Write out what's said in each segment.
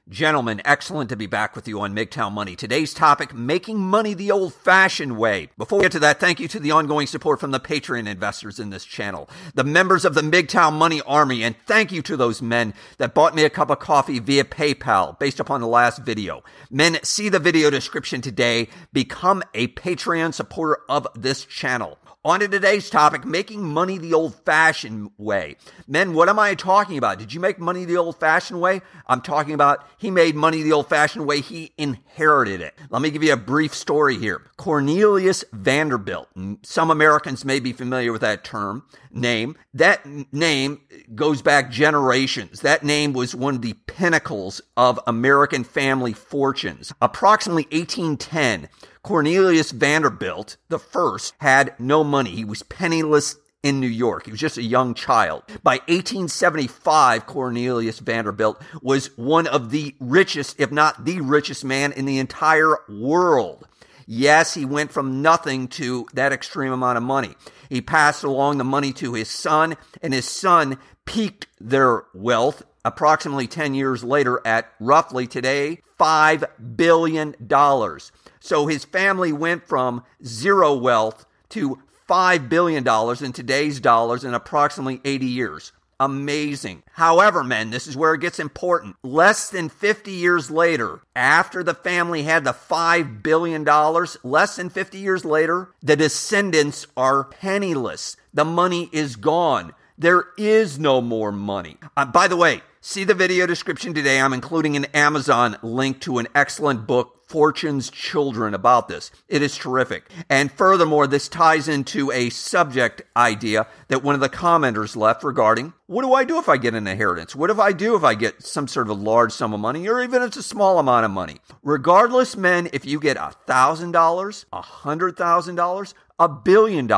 Gentlemen, excellent to be back with you on MGTOW Money. Today's topic, making money the old-fashioned way. Before we get to that, thank you to the ongoing support from the Patreon investors in this channel, the members of the MGTOW Money Army, and thank you to those men that bought me a cup of coffee via PayPal based upon the last video. Men, see the video description today. Become a Patreon supporter of this channel. On to today's topic, making money the old-fashioned way. Men, what am I talking about? Did you make money the old-fashioned way? I'm talking about he made money the old-fashioned way. He inherited it. Let me give you a brief story here. Cornelius Vanderbilt. Some Americans may be familiar with that name. That name goes back generations. That name was one of the pinnacles of American family fortunes. Approximately 1810, Cornelius Vanderbilt, the first, had no money. He was penniless in New York. He was just a young child. By 1875, Cornelius Vanderbilt was one of the richest, if not the richest man in the entire world. Yes, he went from nothing to that extreme amount of money. He passed along the money to his son, and his son peaked their wealth approximately 10 years later at roughly today $5 billion. So his family went from zero wealth to $5 billion in today's dollars in approximately 80 years. Amazing. However, men, this is where it gets important. Less than 50 years later, after the family had the $5 billion, less than 50 years later, the descendants are penniless. The money is gone. There is no more money. By the way, see the video description today. I'm including an Amazon link to an excellent book, Fortune's Children, about this. It is terrific. And furthermore, this ties into a subject idea that one of the commenters left regarding, what do I do if I get an inheritance? What do I do if I get some sort of a large sum of money, or even if it's a small amount of money? Regardless, men, if you get $1,000, $100,000, $1 billion,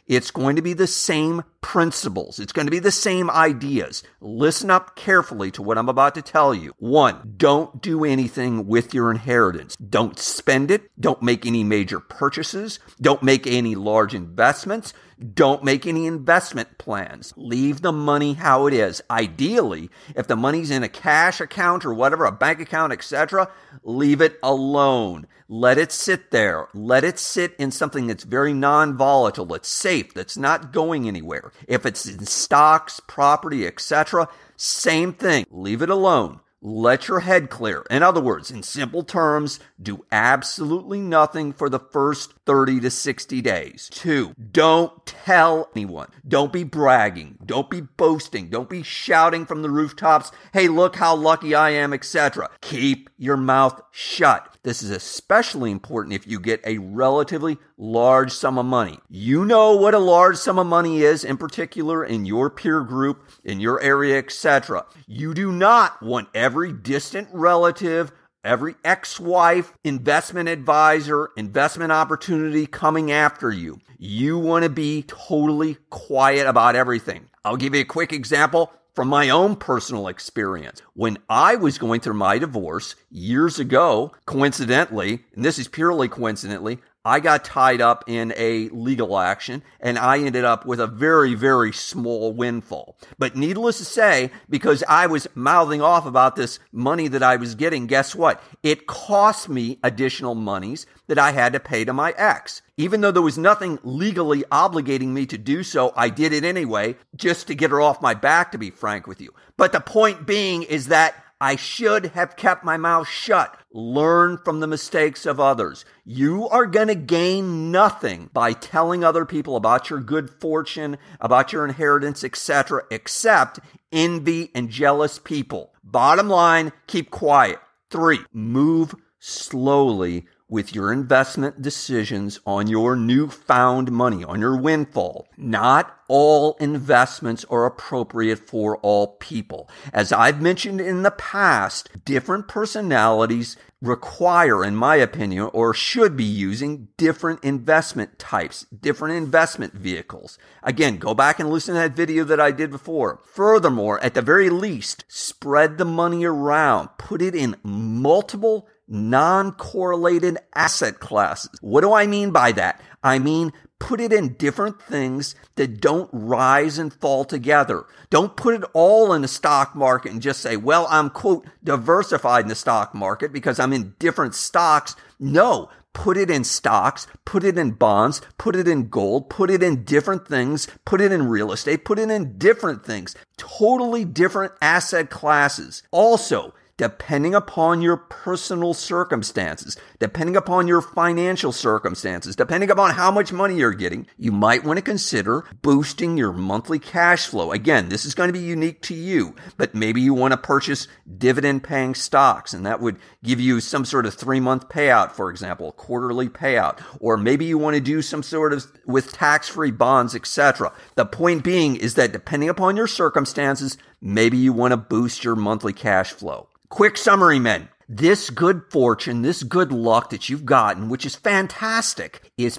it's going to be the same principles. It's going to be the same ideas. Listen up carefully to what I'm about to tell you. 1, don't do anything with your inheritance. Don't spend it. Don't make any major purchases. Don't make any large investments. Don't make any investment plans. Leave the money how it is. Ideally, if the money's in a cash account or whatever, a bank account, etc., leave it alone. Let it sit there. Let it sit in something that's very non-volatile, that's safe, that's not going anywhere. If it's in stocks, property, etc., same thing. Leave it alone. Let your head clear. In other words, in simple terms, do absolutely nothing for the first 30 to 60 days. 2, don't tell anyone. Don't be bragging. Don't be boasting. Don't be shouting from the rooftops, hey, look how lucky I am, etc. Keep your mouth shut. This is especially important if you get a relatively large sum of money. You know what a large sum of money is, in particular in your peer group, in your area, etc. You do not want every distant relative, every ex-wife, investment advisor, investment opportunity coming after you. You want to be totally quiet about everything. I'll give you a quick example from my own personal experience. When I was going through my divorce years ago, coincidentally, and this is purely coincidentally, I got tied up in a legal action, and I ended up with a very, very small windfall. But needless to say, because I was mouthing off about this money that I was getting, guess what? It cost me additional monies that I had to pay to my ex. Even though there was nothing legally obligating me to do so, I did it anyway, just to get her off my back, to be frank with you. But the point being is that I should have kept my mouth shut. Learn from the mistakes of others. You are going to gain nothing by telling other people about your good fortune, about your inheritance, etc., except envy and jealous people. Bottom line, keep quiet. 3, move slowly with your investment decisions on your newfound money, on your windfall. Not all investments are appropriate for all people. As I've mentioned in the past, different personalities require, in my opinion, or should be using different investment types, different investment vehicles. Again, go back and listen to that video that I did before. Furthermore, at the very least, spread the money around. Put it in multiple non-correlated asset classes. What do I mean by that? I mean, put it in different things that don't rise and fall together. Don't put it all in the stock market and just say, well, I'm, quote, diversified in the stock market because I'm in different stocks. No, put it in stocks, put it in bonds, put it in gold, put it in different things, put it in real estate, put it in different things, totally different asset classes. Also, depending upon your personal circumstances, depending upon your financial circumstances, depending upon how much money you're getting, you might want to consider boosting your monthly cash flow. Again, this is going to be unique to you, but maybe you want to purchase dividend-paying stocks, and that would give you some sort of 3-month payout, for example, a quarterly payout. Or maybe you want to do some sort of with tax-free bonds, etc. The point being is that depending upon your circumstances, maybe you want to boost your monthly cash flow. Quick summary, men. This good fortune, this good luck that you've gotten, which is fantastic, is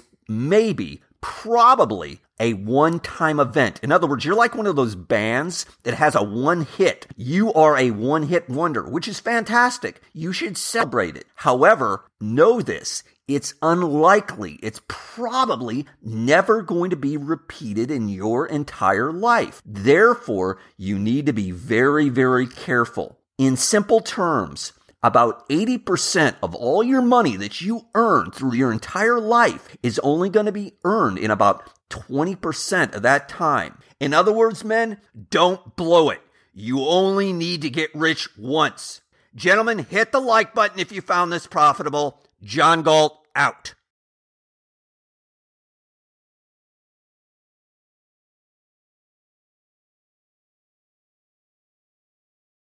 probably a one-time event. In other words, you're like one of those bands that has a one hit. You are a one-hit wonder, which is fantastic. You should celebrate it. However, know this. It's unlikely. It's probably never going to be repeated in your entire life. Therefore, you need to be very, very careful. In simple terms, about 80% of all your money that you earn through your entire life is only going to be earned in about 20% of that time. In other words, men, don't blow it. You only need to get rich once. Gentlemen, hit the like button if you found this profitable. John Galt, out.